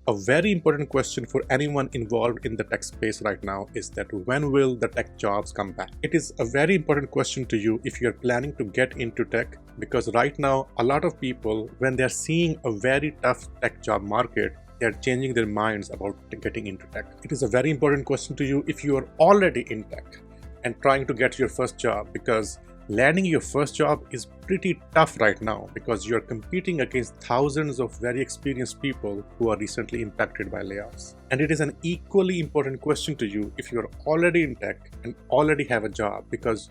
A very important question for anyone involved in the tech space right now is that when will the tech jobs come back? It is a very important question to you if you're planning to get into tech, because right now a lot of people, when they're seeing a very tough tech job market, they're changing their minds about getting into tech. It is a very important question to you if you are already in tech and trying to get your first job, because landing your first job is pretty tough right now because you're competing against thousands of very experienced people who are recently impacted by layoffs. And it is an equally important question to you if you're already in tech and already have a job, because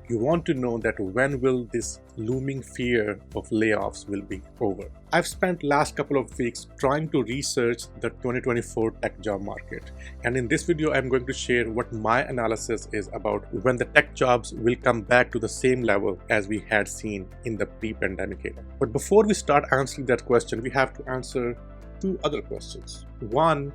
you want to know that when will this looming fear of layoffs will be over. I've spent last couple of weeks trying to research the 2024 tech job market, and in this video I'm going to share what my analysis is about when the tech jobs will come back to the same level as we had seen in the pre-pandemic era. But before we start answering that question, we have to answer two other questions. One,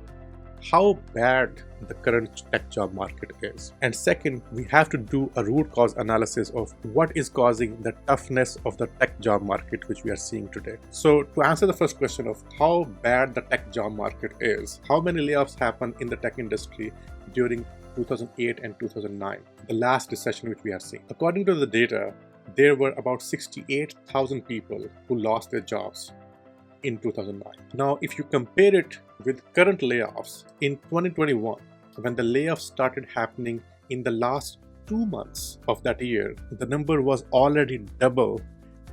how bad the current tech job market is. And second, we have to do a root cause analysis of what is causing the toughness of the tech job market which we are seeing today. So to answer the first question of how bad the tech job market is, how many layoffs happened in the tech industry during 2008 and 2009, the last recession which we have seen. According to the data, there were about 68,000 people who lost their jobs in 2009. Now, if you compare it with current layoffs in 2021, when the layoffs started happening in the last 2 months of that year, the number was already double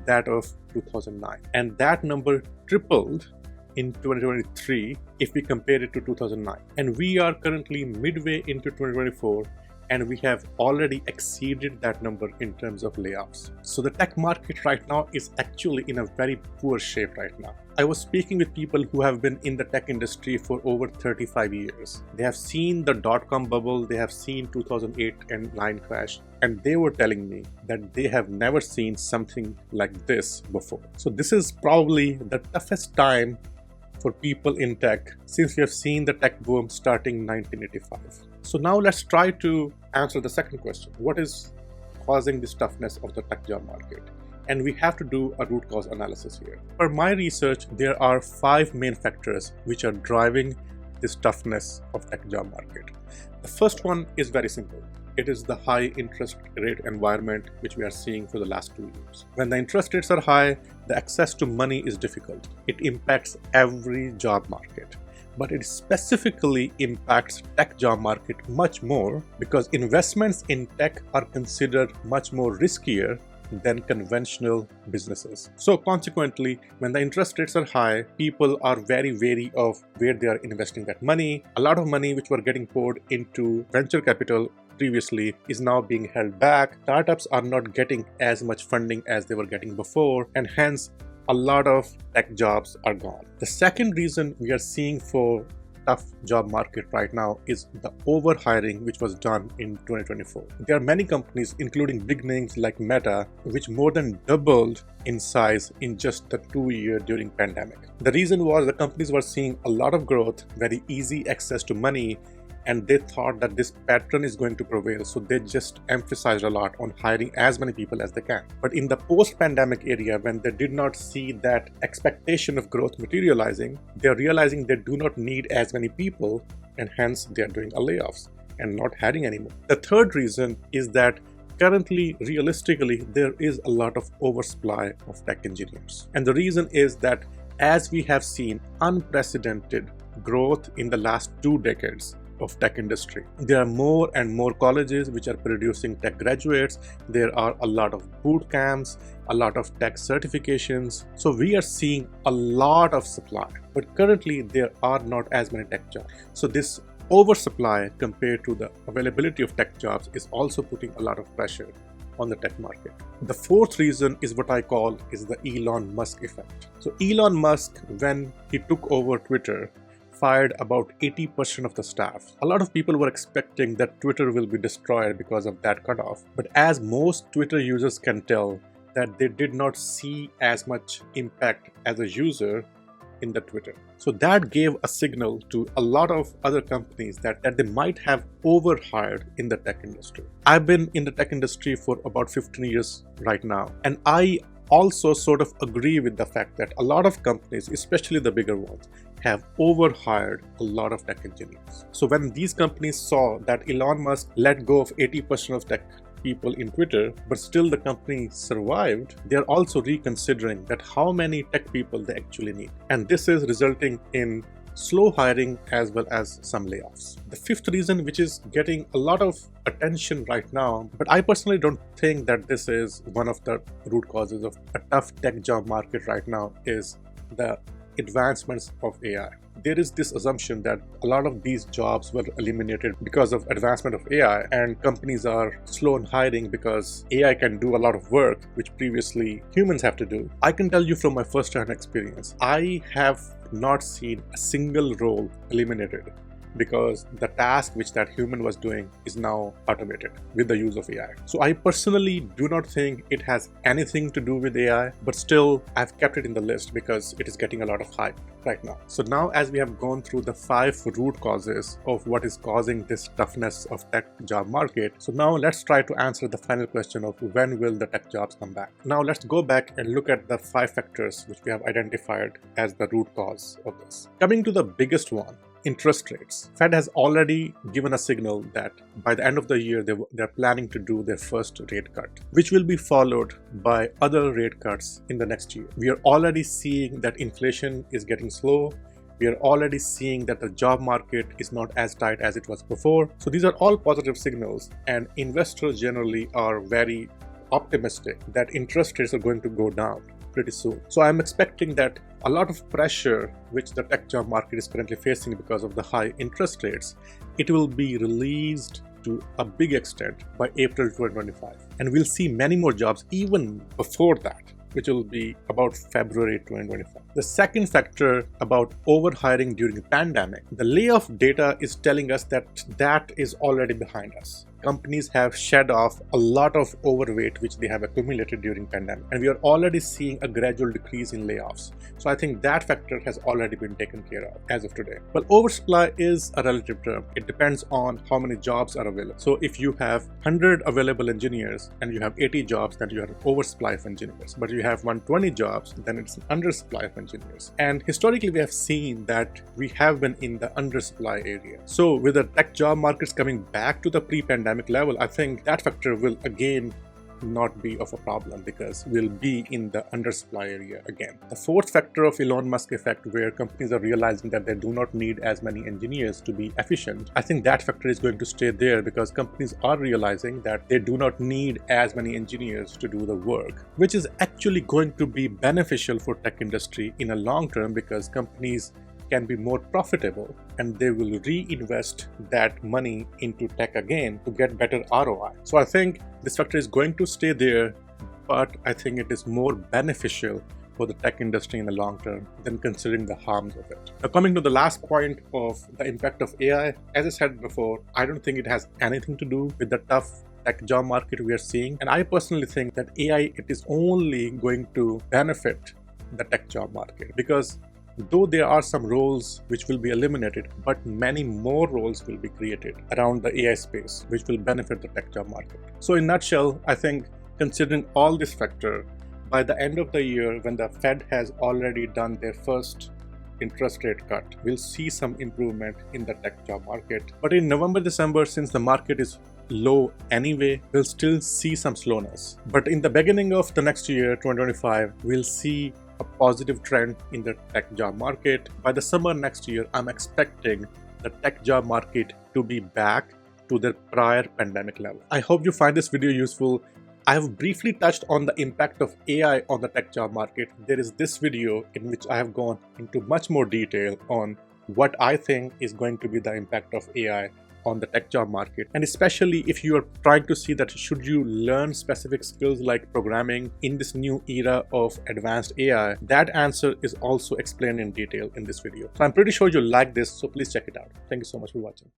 that of 2009. And that number tripled in 2023 if we compare it to 2009. And we are currently midway into 2024, and we have already exceeded that number in terms of layoffs. So the tech market right now is actually in a very poor shape right now. I was speaking with people who have been in the tech industry for over 35 years. They have seen the dot-com bubble, they have seen 2008 and 9 crash, and they were telling me that they have never seen something like this before. So this is probably the toughest time for people in tech since we have seen the tech boom starting in 1985. So now let's try to answer the second question. What is causing this toughness of the tech job market? And we have to do a root cause analysis here. For my research, there are 5 main factors which are driving this toughness of tech job market. The first one is very simple. It is the high interest rate environment which we are seeing for the last 2 years. When the interest rates are high, the access to money is difficult. It impacts every job market. But it specifically impacts tech job market much more because investments in tech are considered much more riskier than conventional businesses. So consequently, when the interest rates are high, people are very wary of where they are investing that money. A lot of money which were getting poured into venture capital previously is now being held back. Startups are not getting as much funding as they were getting before, and hence a lot of tech jobs are gone. The second reason we are seeing for tough job market right now is the overhiring which was done in 2024. There are many companies, including big names like Meta, which more than doubled in size in just the 2 years during pandemic. The reason was the companies were seeing a lot of growth, very easy access to money, and they thought that this pattern is going to prevail, so they just emphasized a lot on hiring as many people as they can. But in the post-pandemic area, when they did not see that expectation of growth materializing, they're realizing they do not need as many people, and hence they're doing a layoffs and not hiring anymore. The third reason is that currently, realistically, there is a lot of oversupply of tech engineers. And the reason is that as we have seen unprecedented growth in the last 2 decades, of tech industry. There are more and more colleges which are producing tech graduates. There are a lot of boot camps, a lot of tech certifications. So we are seeing a lot of supply, but currently there are not as many tech jobs. So this oversupply compared to the availability of tech jobs is also putting a lot of pressure on the tech market. The fourth reason is what I call is the Elon Musk effect. So Elon Musk, when he took over Twitter, fired about 80% of the staff. A lot of people were expecting that Twitter will be destroyed because of that cutoff. But as most Twitter users can tell, that they did not see as much impact as a user in the Twitter. So that gave a signal to a lot of other companies that they might have overhired in the tech industry. I've been in the tech industry for about 15 years right now, and I also sort of agree with the fact that a lot of companies, especially the bigger ones, have overhired a lot of tech engineers. So when these companies saw that Elon Musk let go of 80% of tech people in Twitter, but still the company survived, they are also reconsidering that how many tech people they actually need. And this is resulting in slow hiring as well as some layoffs. The fifth reason, which is getting a lot of attention right now, but I personally don't think that this is one of the root causes of a tough tech job market right now, is the advancements of AI. There is this assumption that a lot of these jobs were eliminated because of advancement of AI, and companies are slow in hiring because AI can do a lot of work which previously humans have to do. I can tell you from my first-hand experience, I have not seen a single role eliminated because the task which that human was doing is now automated with the use of AI. So I personally do not think it has anything to do with AI, but still I've kept it in the list because it is getting a lot of hype right now. So now, as we have gone through the 5 root causes of what is causing this toughness of tech job market, so now let's try to answer the final question of when will the tech jobs come back. Now let's go back and look at the 5 factors which we have identified as the root cause of this. Coming to the biggest one, interest rates. Fed has already given a signal that by the end of the year, they're planning to do their first rate cut, which will be followed by other rate cuts in the next year. We are already seeing that inflation is getting slow. We are already seeing that the job market is not as tight as it was before. So these are all positive signals, and investors generally are very optimistic that interest rates are going to go down pretty soon. So I'm expecting that a lot of pressure which the tech job market is currently facing because of the high interest rates, it will be released to a big extent by April 2025. And we'll see many more jobs even before that, which will be about February 2025. The second factor about overhiring during the pandemic, the layoff data is telling us that that is already behind us. Companies have shed off a lot of overweight which they have accumulated during pandemic, and we are already seeing a gradual decrease in layoffs. So I think that factor has already been taken care of as of today. Well, oversupply is a relative term. It depends on how many jobs are available. So if you have 100 available engineers and you have 80 jobs, then you have an oversupply of engineers. But you have 120 jobs, then it's an undersupply of engineers. And historically, we have seen that we have been in the undersupply area. So with the tech job markets coming back to the pre-pandemic level, I think that factor will again not be of a problem because we'll be in the undersupply area again. The fourth factor of Elon Musk effect, where companies are realizing that they do not need as many engineers to be efficient, I think that factor is going to stay there because companies are realizing that they do not need as many engineers to do the work, which is actually going to be beneficial for tech industry in a long term because companies can be more profitable and they will reinvest that money into tech again to get better ROI. So I think this factor is going to stay there, but I think it is more beneficial for the tech industry in the long term than considering the harms of it. Now, coming to the last point of the impact of AI, as I said before, I don't think it has anything to do with the tough tech job market we are seeing. And I personally think that AI, it is only going to benefit the tech job market because though there are some roles which will be eliminated, but many more roles will be created around the AI space, which will benefit the tech job market. So in a nutshell, I think considering all this factor, by the end of the year, when the Fed has already done their first interest rate cut, we'll see some improvement in the tech job market. But in November, December, since the market is low anyway, we'll still see some slowness. But in the beginning of the next year, 2025, we'll see a positive trend in the tech job market. By the summer next year, I'm expecting the tech job market to be back to their prior pandemic level. I hope you find this video useful. I have briefly touched on the impact of AI on the tech job market. There is this video in which I have gone into much more detail on what I think is going to be the impact of AI on the tech job market, and especially if you are trying to see that should you learn specific skills like programming in this new era of advanced AI, that answer is also explained in detail in this video. So I'm pretty sure you'll like this, so please check it out. Thank you so much for watching.